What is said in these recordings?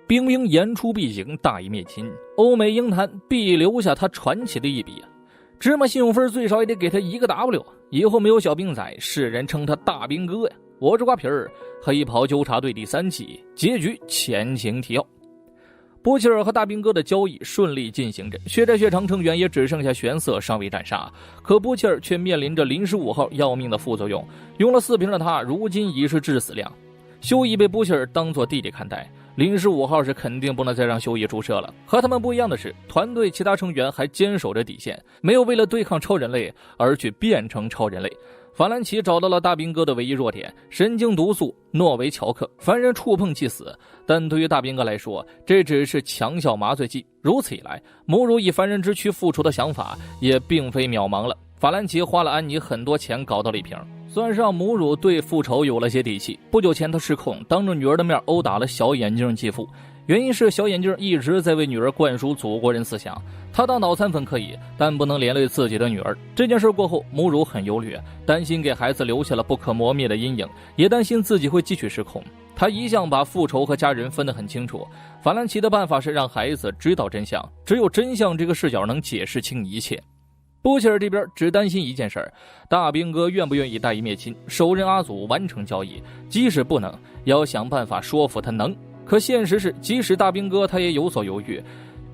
兵兵言出必行，大义灭亲，欧美鹰坛必留下他传奇的一笔。芝麻信用分最少也得给他1个 W， 以后没有小兵仔，世人称他大兵哥呀。我是瓜皮儿，黑袍纠察队第3季结局前情提要。波切尔和大兵哥的交易顺利进行着，血债血偿成员也只剩下玄色尚未战杀，可波切尔却面临着临时5号要命的副作用，用了4瓶的他如今已是致死量。休伊被波切尔当作弟弟看待，临时5号是肯定不能再让休伊注射了。和他们不一样的是，团队其他成员还坚守着底线，没有为了对抗超人类而去变成超人类。法兰奇找到了大兵哥的唯一弱点，神经毒素诺维乔克，凡人触碰即死，但对于大兵哥来说，这只是强效麻醉剂。如此一来，母乳以凡人之躯复仇的想法也并非渺茫了。法兰奇花了安妮很多钱搞到了1瓶，算是让母乳对复仇有了些底气。不久前他失控，当着女儿的面殴打了小眼镜继父，原因是小眼镜一直在为女儿灌输祖国人思想，他当脑残粉可以，但不能连累自己的女儿。这件事过后，母乳很忧虑，担心给孩子留下了不可磨灭的阴影，也担心自己会继续失控。他一向把复仇和家人分得很清楚，法兰奇的办法是让孩子知道真相，只有真相这个视角能解释清一切。波切尔这边只担心一件事，大兵哥愿不愿意大义灭亲，手刃阿祖完成交易，即使不能，也要想办法说服他能。可现实是，即使大兵哥他也有所犹豫，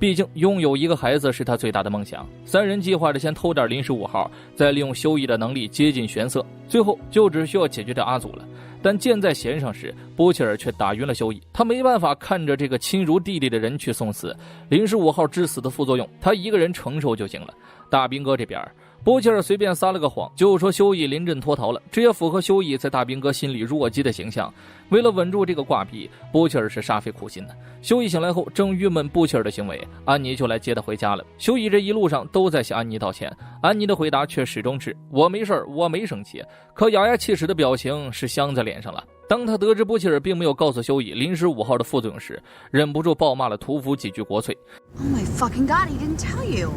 毕竟拥有1个孩子是他最大的梦想。3人计划着先偷点临时5号，再利用休伊的能力接近玄色，最后就只需要解决掉阿祖了。但箭在弦上时，波切尔却打晕了休伊，他没办法看着这个亲如弟弟的人去送死，临时5号致死的副作用他一个人承受就行了。大兵哥这边，波切尔随便撒了个谎，就说休伊临阵脱逃了，这也符合休伊在大兵哥心里弱鸡的形象。为了稳住这个挂壁，波切尔是煞费苦心的。休伊醒来后正郁闷波切尔的行为，安妮就来接他回家了。休伊这一路上都在向安妮道歉，安妮的回答却始终是我没事，我没生气，可咬牙切齿的表情是镶在脸上了。当他得知波切尔并没有告诉休伊临时5号的副作用时，忍不住暴骂了屠夫几句国粹。 Oh my fucking god, he didn't tell you.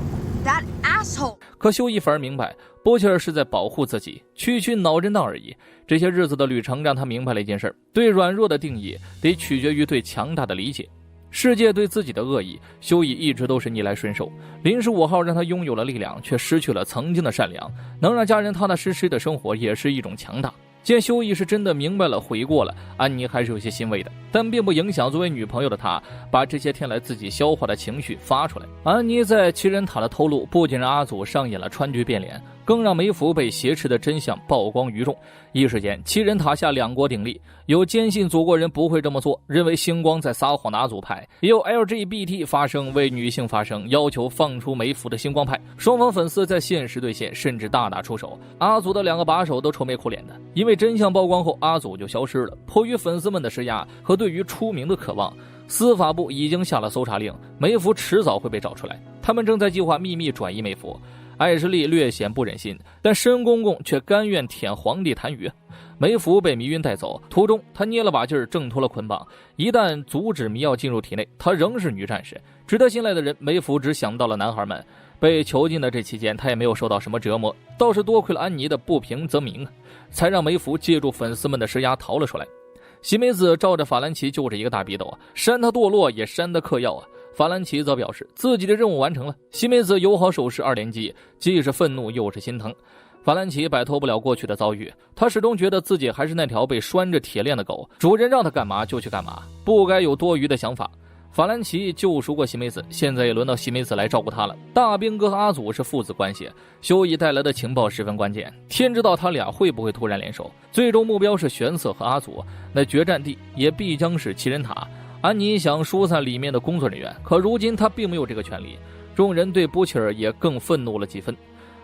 That asshole. 可休伊反而明白，波切尔是在保护自己，区区脑震荡而已。这些日子的旅程让他明白了一件事，对软弱的定义得取决于对强大的理解。世界对自己的恶意，休伊一直都是逆来顺受。临时5号让他拥有了力量，却失去了曾经的善良，能让家人踏踏实实的生活也是一种强大。见休伊是真的明白了悔过了，安妮还是有些欣慰的，但并不影响作为女朋友的她把这些天来自己消化的情绪发出来。安妮在奇人塔的透露不仅让阿祖上演了川剧变脸，更让梅福被挟持的真相曝光于众。一时间奇人塔下2国鼎立，有坚信祖国人不会这么做，认为星光在撒谎的阿祖派，也有 LGBT 发声为女性发声，要求放出梅福的星光派。双方粉丝在现实对线，甚至大打出手。阿祖的2个把手都愁眉苦脸的，因为真相曝光后阿祖就消失了。迫于粉丝们的施压和对于出名的渴望，司法部已经下了搜查令，梅福迟早会被找出来。他们正在计划秘密转移梅福。艾什利略显不忍心，但申公公却甘愿舔皇帝痰盂。梅福被迷晕带走，途中他捏了把劲儿挣脱了捆绑，一旦阻止迷药进入体内，他仍是女战士。值得信赖的人，梅福只想到了男孩们。被囚禁的这期间，他也没有受到什么折磨，倒是多亏了安妮的不平则鸣，才让梅福借助粉丝们的施压逃了出来。西梅子照着法兰奇就是一个大逼斗，扇他堕落也扇他嗑药啊。法兰奇则表示自己的任务完成了，西梅子友好手势2连击，既是愤怒又是心疼。法兰奇摆脱不了过去的遭遇，他始终觉得自己还是那条被拴着铁链的狗，主人让他干嘛就去干嘛，不该有多余的想法。法兰奇救赎过西梅子，现在也轮到西梅子来照顾他了。大兵哥和阿祖是父子关系，休伊带来的情报十分关键，天知道他俩会不会突然联手。最终目标是玄色和阿祖，那决战地也必将是奇人塔。安妮想疏散里面的工作人员，可如今他并没有这个权利。众人对波切尔也更愤怒了几分。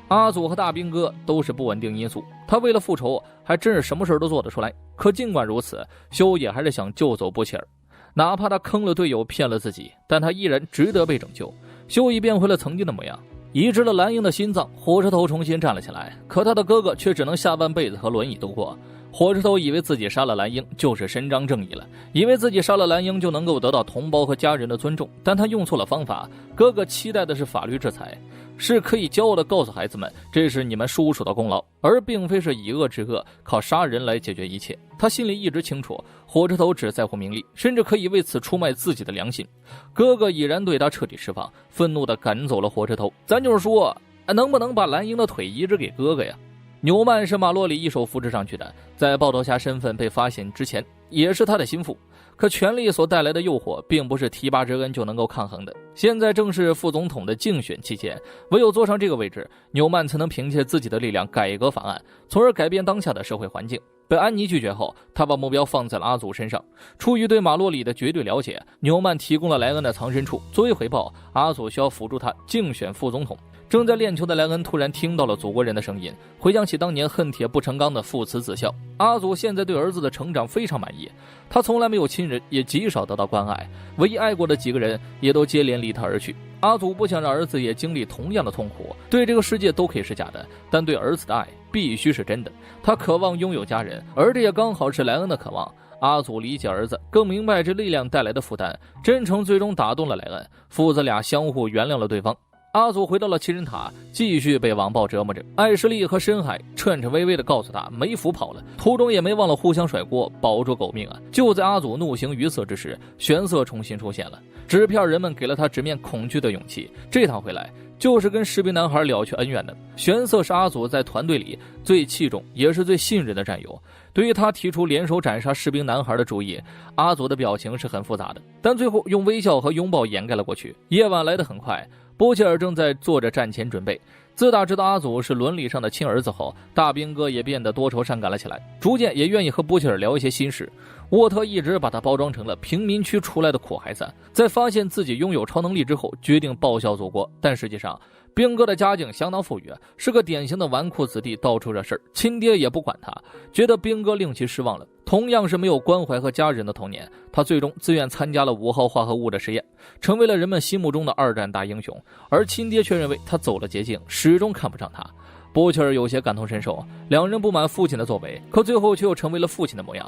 阿祖和大兵哥都是不稳定因素，他为了复仇还真是什么事都做得出来。可尽管如此，休也还是想救走波切尔，哪怕他坑了队友骗了自己，但他依然值得被拯救。休已变回了曾经的模样，移植了蓝鹰的心脏，火车头重新站了起来。可他的哥哥却只能下半辈子和轮椅度过。火车头以为自己杀了蓝鹰就是伸张正义了，以为自己杀了蓝鹰就能够得到同胞和家人的尊重，但他用错了方法。哥哥期待的是法律制裁，是可以骄傲地告诉孩子们，这是你们叔叔的功劳，而并非是以恶制恶，靠杀人来解决一切。他心里一直清楚，火车头只在乎名利，甚至可以为此出卖自己的良心。哥哥已然对他彻底释放，愤怒地赶走了火车头。咱就是说，能不能把蓝鹰的腿移植给哥哥呀？纽曼是马洛里一手扶持上去的，在爆头侠身份被发现之前，也是他的心腹。可权力所带来的诱惑，并不是提拔之恩就能够抗衡的。现在正是副总统的竞选期间，唯有坐上这个位置，纽曼才能凭借自己的力量改革法案，从而改变当下的社会环境。被安妮拒绝后，他把目标放在了阿祖身上。出于对马洛里的绝对了解，纽曼提供了莱恩的藏身处，作为回报，阿祖需要辅助他竞选副总统。正在练球的莱恩突然听到了祖国人的声音，回想起当年恨铁不成钢的父慈子孝。阿祖现在对儿子的成长非常满意，他从来没有亲人，也极少得到关爱，唯一爱过的几个人也都接连离他而去。阿祖不想让儿子也经历同样的痛苦，对这个世界都可以是假的，但对儿子的爱必须是真的。他渴望拥有家人，而这也刚好是莱恩的渴望。阿祖理解儿子，更明白这力量带来的负担，真诚最终打动了莱恩，父子俩相互原谅了对方。阿祖回到了七人塔，继续被网暴折磨着。艾什利和深海颤颤巍巍地告诉他，梅芙跑了，途中也没忘了互相甩锅，保住狗命啊！就在阿祖怒形于色之时，玄色重新出现了，纸片人们给了他直面恐惧的勇气。这趟回来，就是跟士兵男孩了却恩怨的。玄色是阿祖在团队里最器重也是最信任的战友。对于他提出联手斩杀士兵男孩的主意，阿祖的表情是很复杂的，但最后用微笑和拥抱掩盖了过去。夜晚来得很快，波切尔正在做着战前准备。自打知道阿祖是伦理上的亲儿子后，大兵哥也变得多愁善感了起来，逐渐也愿意和波切尔聊一些心事。沃特一直把他包装成了贫民区出来的苦孩子，在发现自己拥有超能力之后，决定报效祖国。但实际上，兵哥的家境相当富裕，是个典型的纨绔子弟，到处惹事儿，亲爹也不管他，觉得兵哥令其失望了。同样是没有关怀和家人的童年，他最终自愿参加了5号化合物的实验，成为了人们心目中的2战大英雄。而亲爹却认为他走了捷径，始终看不上他。波切尔有些感同身受，两人不满父亲的作为，可最后却又成为了父亲的模样。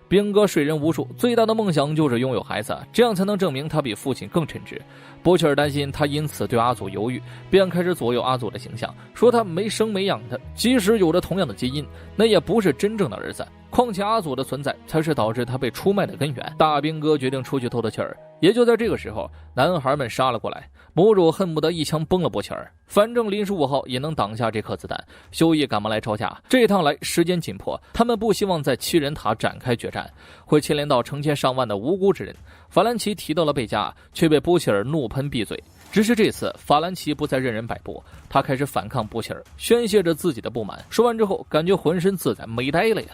兵哥睡人无数，最大的梦想就是拥有孩子，这样才能证明他比父亲更称职。波切尔担心他因此对阿祖犹豫，便开始左右阿祖的形象，说他没生没养的，即使有着同样的基因，那也不是真正的儿子。况且阿祖的存在才是导致他被出卖的根源。大兵哥决定出去透透气儿，也就在这个时候，男孩们杀了过来。母主恨不得一枪崩了波切尔，反正临时5号也能挡下这颗子弹。休伊赶忙来招架，这趟来时间紧迫，他们不希望在7人塔展开决战，会牵连到成千上万的无辜之人。法兰奇提到了贝加，却被波切尔怒喷闭嘴。只是这次法兰奇不再任人摆布，他开始反抗波切尔，宣泄着自己的不满。说完之后，感觉浑身自在，美呆了呀。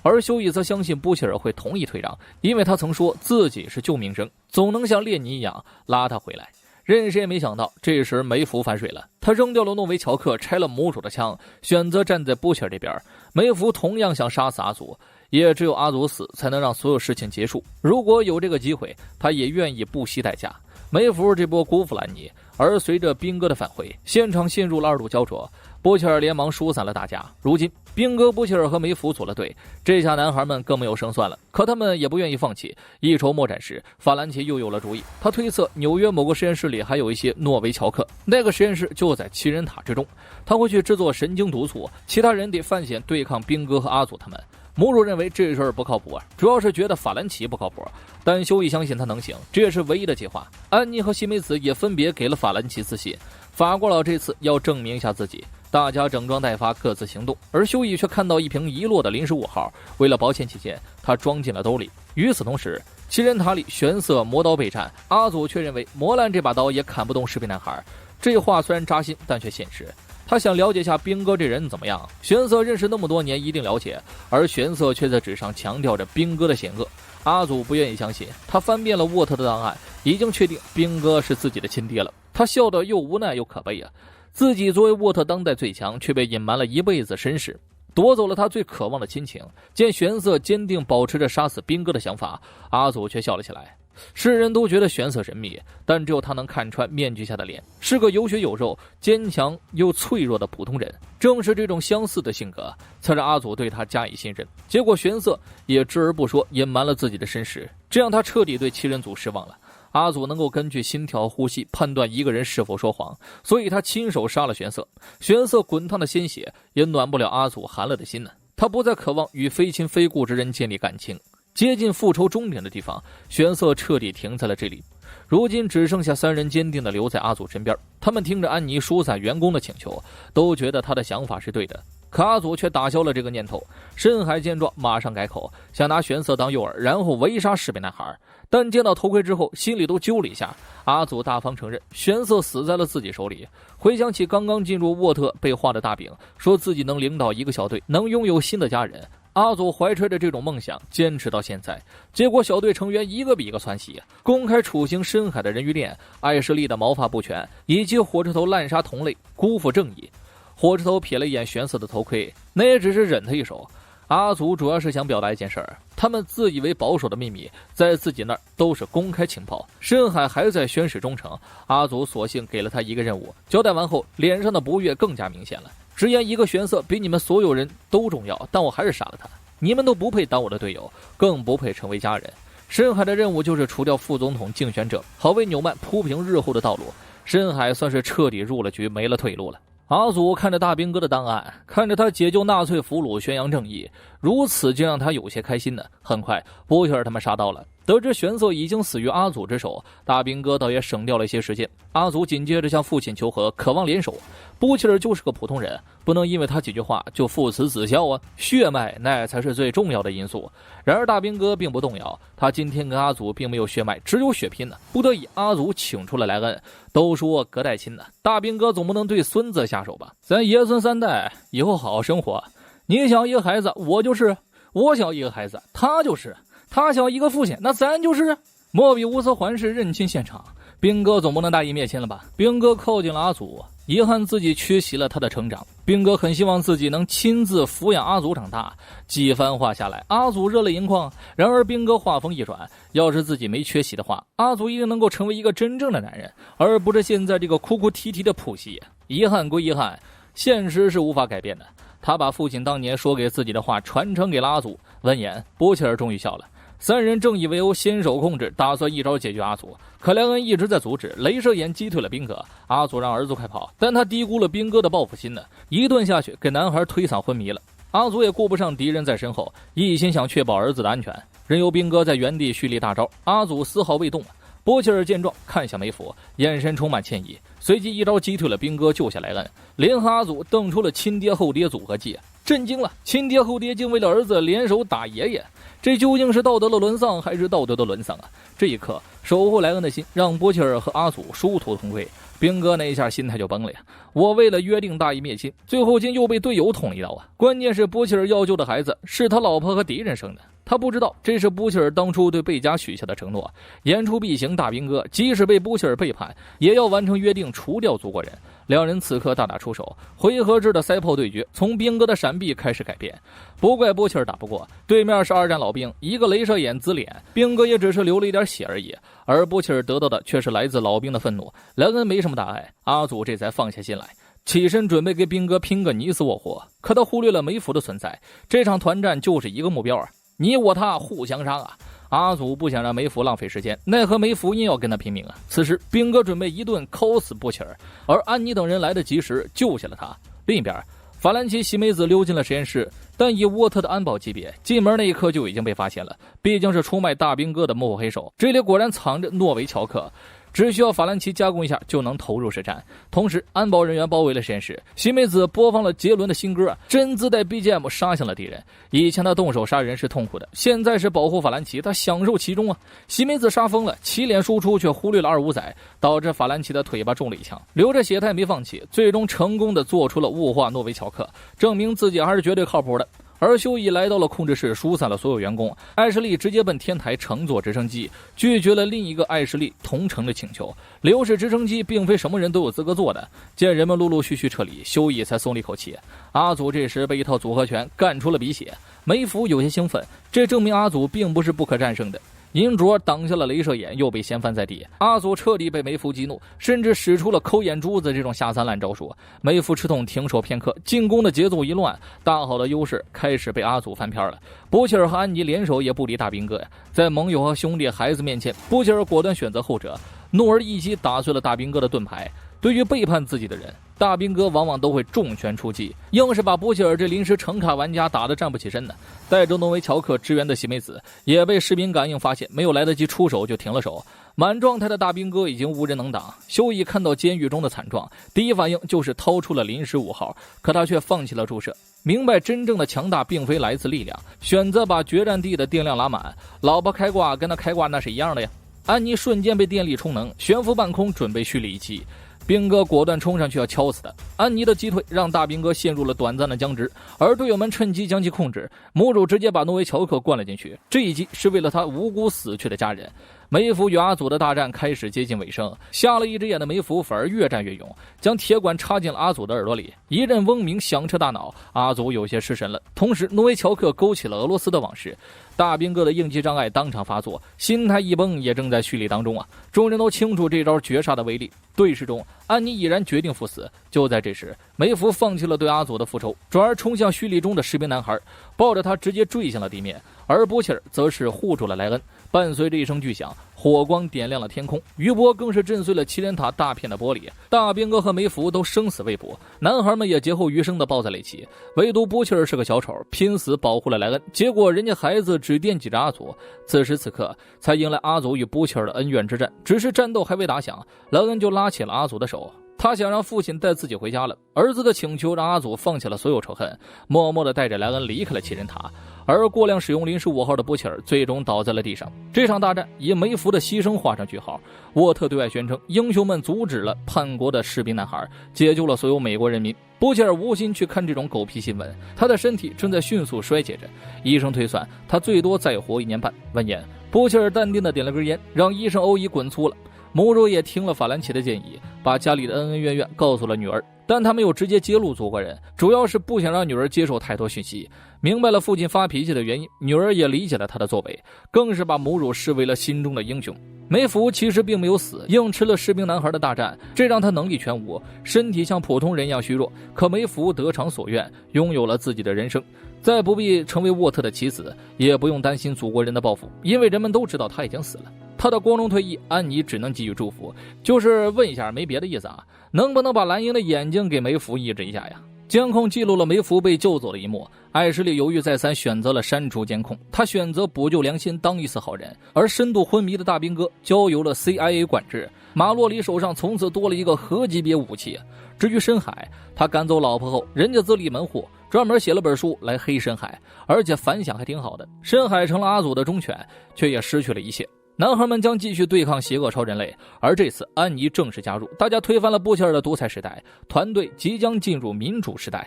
而休伊则相信波切尔会同意退让，因为他曾说自己是救命僧，总能像列尼一样拉他回来。任谁也没想到，这时梅芙反水了，他扔掉了诺维乔克，拆了母主的枪，选择站在波切尔这边。梅芙同样想杀死阿祖，也只有阿祖死才能让所有事情结束。如果有这个机会，他也愿意不惜代价。梅芙这波辜负了安妮，而随着兵哥的返回，现场陷入了2度焦灼。波切尔连忙疏散了大家。如今兵哥、波切尔和梅芙组了队，这下男孩们更没有胜算了。可他们也不愿意放弃。一筹莫展时，法兰奇又有了主意。他推测纽约某个实验室里还有一些诺维乔克，那个实验室就在7人塔之中。他会去制作神经毒素，其他人得犯险对抗兵哥和阿祖他们。母主认为这事儿不靠谱啊，主要是觉得法兰奇不靠谱，但休伊相信他能行，这也是唯一的计划。安妮和西梅子也分别给了法兰奇自信，法国佬这次要证明一下自己。大家整装待发，各自行动，而休伊却看到一瓶遗落的临时5号，为了保险起见，他装进了兜里。与此同时，7人塔里玄色魔刀备战，阿祖却认为磨烂这把刀也砍不动士兵男孩。这话虽然扎心，但却现实。他想了解下兵哥这人怎么样，玄色认识那么多年，一定了解，而玄色却在纸上强调着兵哥的险恶。阿祖不愿意相信，他翻遍了沃特的档案，已经确定兵哥是自己的亲爹了。他笑得又无奈又可悲啊！自己作为沃特当代最强，却被隐瞒了一辈子身世，夺走了他最渴望的亲情。见玄色坚定保持着杀死兵哥的想法，阿祖却笑了起来。世人都觉得玄色神秘，但只有他能看穿面具下的脸，是个有血有肉、坚强又脆弱的普通人。正是这种相似的性格，才让阿祖对他加以信任。结果玄色也知而不说，隐瞒了自己的身世，这让他彻底对七人组失望了。阿祖能够根据心跳、呼吸判断一个人是否说谎，所以他亲手杀了玄色。玄色滚烫的鲜血也暖不了阿祖寒了的心呢。他不再渴望与非亲非故之人建立感情，接近复仇终点的地方，玄色彻底停在了这里。如今只剩下3人坚定地留在阿祖身边，他们听着安妮疏散员工的请求，都觉得他的想法是对的。可阿祖却打消了这个念头。深海见状马上改口，想拿玄色当诱饵，然后围杀士兵男孩。但见到头盔之后，心里都揪了一下。阿祖大方承认玄色死在了自己手里。回想起刚刚进入沃特被画的大饼，说自己能领导一个小队，能拥有新的家人，阿祖怀揣着这种梦想坚持到现在。结果小队成员一个比一个窜喜，公开处刑深海的人鱼链、艾什利的毛发不全，以及火车头滥杀同类，辜负正义。火车头瞥了一眼玄色的头盔，那也只是忍他一手。阿祖主要是想表达一件事儿，他们自以为保守的秘密在自己那儿都是公开情报。深海还在宣誓忠诚，阿祖索性给了他一个任务。交代完后，脸上的不悦更加明显了，直言一个玄色比你们所有人都重要，但我还是杀了他。你们都不配当我的队友，更不配成为家人。深海的任务就是除掉副总统竞选者，好为纽曼铺平日后的道路。深海算是彻底入了局，没了退路了。阿祖看着大兵哥的档案，看着他解救纳粹俘虏，宣扬正义，如此就让他有些开心呢。很快，波切尔他们杀到了，得知玄色已经死于阿祖之手，大兵哥倒也省掉了一些时间。阿祖紧接着向父亲求和，渴望联手。波切尔就是个普通人，不能因为他几句话就父慈子孝啊，血脉那才是最重要的因素。然而大兵哥并不动摇，他今天跟阿祖并没有血脉，只有血拼呢。不得已，阿祖请出了莱恩。都说隔代亲呢，大兵哥总不能对孙子下手吧？咱爷孙3代以后好好生活。你想一个孩子，我就是；我想一个孩子，他就是；他想一个父亲，那咱就是。莫比乌斯环视认亲现场，兵哥总不能大义灭亲了吧？兵哥靠近了阿祖，遗憾自己缺席了他的成长。兵哥很希望自己能亲自抚养阿祖长大。几番话下来，阿祖热泪盈眶。然而兵哥话锋一转，要是自己没缺席的话，阿祖一定能够成为一个真正的男人，而不是现在这个哭哭啼啼的谱系。遗憾归遗憾，现实是无法改变的。他把父亲当年说给自己的话传承给了阿祖。闻言，波切尔终于笑了。3人正以为由先手控制，打算一招解决阿祖，可莱恩一直在阻止，镭射眼击退了兵哥。阿祖让儿子快跑，但他低估了兵哥的报复心呢，一顿下去给男孩推搡昏迷了。阿祖也顾不上敌人在身后，一心想确保儿子的安全，任由兵哥在原地蓄力大招。阿祖丝毫未动。波切尔见状看向梅芙，眼神充满歉意，随即一招击退了兵哥，救下莱恩，联合阿祖瞪出了亲爹后爹组合技。震惊了，亲爹后爹竟为了儿子联手打爷爷，这究竟是道德的沦丧还是道德的沦丧啊？这一刻，守护莱恩的心让波切尔和阿祖殊途同归。兵哥那一下心态就崩了呀！我为了约定大义灭亲，最后竟又被队友捅一刀啊！关键是波切尔要救的孩子是他老婆和敌人生的，他不知道这是波切尔当初对贝加许下的承诺，言出必行。大兵哥即使被波切尔背叛，也要完成约定，除掉祖国人。两人此刻大打出手，回合制的塞炮对决从兵哥的闪避开始改变。不怪波切尔打不过，对面是2战老兵，一个镭射眼紫脸，兵哥也只是流了一点血而已，而波切尔得到的却是来自老兵的愤怒。莱恩没什么大碍，阿祖这才放下心来，起身准备跟兵哥拼个你死我活。可他忽略了梅芙的存在，这场团战就是一个目标啊，你我他互相杀啊！阿祖不想让梅芙浪费时间，奈何梅芙硬要跟他拼命啊！此时兵哥准备一顿抠死波切尔，而安妮等人来得及时救下了他。另一边，法兰奇喜美子溜进了实验室，但以沃特的安保级别，进门那一刻就已经被发现了，毕竟是出卖大兵哥的幕后黑手，这里果然藏着诺维乔克。只需要法兰奇加工一下就能投入实战。同时安保人员包围了实验室，喜美子播放了杰伦的新歌，真自带 BGM 杀向了敌人。以前他动手杀人是痛苦的，现在是保护法兰奇，他享受其中啊！喜美子杀疯了，起脸输出却忽略了2-5仔，导致法兰奇的腿巴中了一枪，流着血他也没放弃，最终成功的做出了雾化诺维乔克，证明自己还是绝对靠谱的。而休伊来到了控制室，疏散了所有员工。艾什利直接奔天台乘坐直升机，拒绝了另一个艾什利同乘的请求。流式直升机并非什么人都有资格坐的。见人们陆陆续续撤离，休伊才松了一口气。阿祖这时被一套组合拳干出了鼻血。梅芙有些兴奋，这证明阿祖并不是不可战胜的。银镯挡下了镭射眼，又被掀翻在地。阿祖彻底被梅福激怒，甚至使出了抠眼珠子这种下三滥招数。梅福吃痛停手片刻，进攻的节奏一乱，大好的优势开始被阿祖翻篇了。布切尔和安妮联手也不敌大兵哥呀，在盟友和兄弟孩子面前，布切尔果断选择后者，怒而一击打碎了大兵哥的盾牌。对于背叛自己的人，大兵哥往往都会重拳出击，硬是把布切尔这临时橙卡玩家打得站不起身呢。带着诺维乔克支援的西梅子也被士兵感应发现，没有来得及出手就停了手。满状态的大兵哥已经无人能挡。休伊看到监狱中的惨状，第一反应就是掏出了临时5号，可他却放弃了注射，明白真正的强大并非来自力量，选择把决战地的电量拉满。老婆开挂跟他开挂那是一样的呀。安妮瞬间被电力充能，悬浮半空准备蓄力一击。兵哥果断冲上去要敲死他，安妮的击退让大兵哥陷入了短暂的僵直，而队友们趁机将其控制，母主直接把诺维乔克灌了进去。这一击是为了他无辜死去的家人。梅福与阿祖的大战开始接近尾声，瞎了一只眼的梅福反而越战越勇，将铁管插进了阿祖的耳朵里，一阵嗡鸣响彻大脑，阿祖有些失神了。同时诺维乔克勾起了俄罗斯的往事，大兵哥的应激障碍当场发作，心态一崩，也正在蓄力当中啊！众人都清楚这招绝杀的威力。对视中，安妮已然决定赴死。就在这时，梅福放弃了对阿祖的复仇，转而冲向蓄力中的士兵男孩，抱着他直接坠向了地面。而波切尔则是护住了莱恩。伴随着一声巨响，火光点亮了天空，余波更是震碎了麒麟塔大片的玻璃。大兵哥和梅福都生死未卜，男孩们也劫后余生的抱在了一起，唯独波切尔是个小丑，拼死保护了莱恩。结果人家孩子只惦记着阿祖，此时此刻才迎来阿祖与波切尔的恩怨之战。只是战斗还未打响，莱恩就拉起了阿祖的手，他想让父亲带自己回家了。儿子的请求让阿祖放弃了所有仇恨，默默地带着莱恩离开了麒麟塔。而过量使用临时5号的波切尔最终倒在了地上。这场大战以梅福的牺牲画上句号。沃特对外宣称，英雄们阻止了叛国的士兵男孩，解救了所有美国人民。波切尔无心去看这种狗屁新闻，他的身体正在迅速衰竭着，医生推算他最多再活1年半。闻言，波切尔淡定地点了根烟，让医生欧伊滚粗了。母主也听了法兰奇的建议，把家里的恩恩怨怨告诉了女儿，但他没有直接揭露祖国人，主要是不想让女儿接受太多讯息。明白了父亲发脾气的原因，女儿也理解了他的作为，更是把母主视为了心中的英雄。梅福其实并没有死，硬吃了士兵男孩的大战，这让他能力全无，身体像普通人一样虚弱。可梅福得偿所愿，拥有了自己的人生，再不必成为沃特的棋子，也不用担心祖国人的报复，因为人们都知道他已经死了。他的光荣退役，安妮只能给予祝福，就是问一下，没别的意思啊，能不能把蓝鹰的眼睛给梅福抑制一下呀？监控记录了梅福被救走的一幕，艾什利犹豫再三，选择了删除监控。他选择补救良心，当一次好人。而深度昏迷的大兵哥交由了 CIA 管制，马洛里手上从此多了一个核级别武器。至于深海，他赶走老婆后，人家自立门户，专门写了本书来黑深海，而且反响还挺好的。深海成了阿祖的忠犬，却也失去了一切。男孩们将继续对抗邪恶超人类，而这次安妮正式加入，大家推翻了布切尔的独裁时代，团队即将进入民主时代。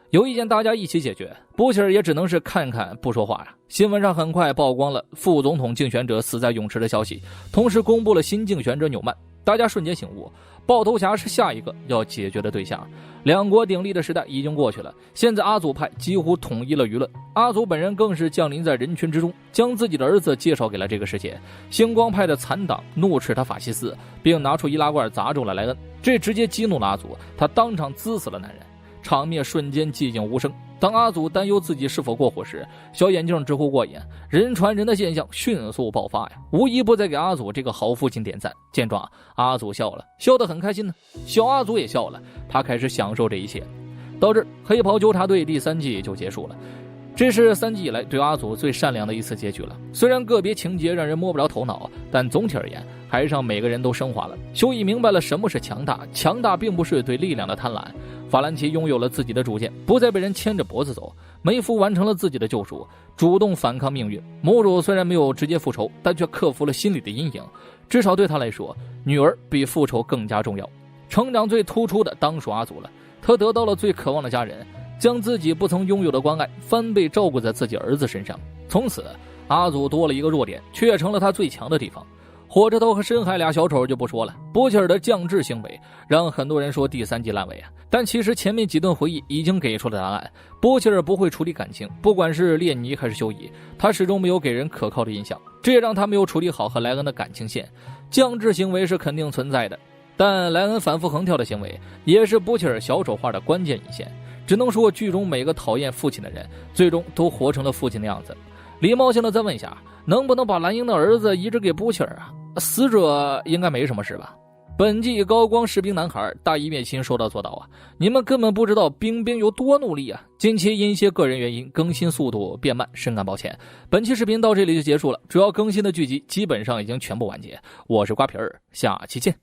有意见大家一起解决，布切尔也只能是看看不说话呀。新闻上很快曝光了副总统竞选者死在泳池的消息，同时公布了新竞选者纽曼。大家瞬间醒悟，爆头侠是下一个要解决的对象。两国鼎立的时代已经过去了，现在阿祖派几乎统一了舆论，阿祖本人更是降临在人群之中，将自己的儿子介绍给了这个世界。星光派的残党怒斥他法西斯，并拿出易拉罐砸中了莱恩，这直接激怒了阿祖，他当场滋死了男人。场面瞬间寂静无声。当阿祖担忧自己是否过火时，小眼镜直呼过瘾，人传人的现象迅速爆发呀，无一不在给阿祖这个好父亲点赞。见状，阿祖笑了，笑得很开心呢。小阿祖也笑了，他开始享受这一切。到这儿，黑袍纠察队第3季就结束了。这是3季以来对阿祖最善良的一次结局了。虽然个别情节让人摸不着头脑，但总体而言，还是让每个人都升华了。修一明白了什么是强大，强大并不是对力量的贪婪。法兰奇拥有了自己的主见，不再被人牵着脖子走。梅夫完成了自己的救赎，主动反抗命运。母主虽然没有直接复仇，但却克服了心理的阴影。至少对他来说，女儿比复仇更加重要。成长最突出的当属阿祖了，他得到了最渴望的家人，将自己不曾拥有的关爱翻倍照顾在自己儿子身上。从此，阿祖多了一个弱点，却成了他最强的地方。火车头和深海俩小丑就不说了，波切尔的降智行为让很多人说第3季烂尾啊。但其实前面几段回忆已经给出了答案。波切尔不会处理感情，不管是列尼还是修伊，他始终没有给人可靠的印象。这也让他没有处理好和莱恩的感情线。降智行为是肯定存在的，但莱恩反复横跳的行为也是布切尔小丑化的关键一线。只能说剧中每个讨厌父亲的人最终都活成了父亲的样子。礼貌性的再问一下，能不能把蓝鹰的儿子移植给布切尔啊？死者应该没什么事吧？本季高光士兵男孩大义灭亲说到做到啊！你们根本不知道冰冰有多努力啊！近期因一些个人原因更新速度变慢，深感抱歉。本期视频到这里就结束了，主要更新的剧集基本上已经全部完结。我是瓜皮儿，下期见。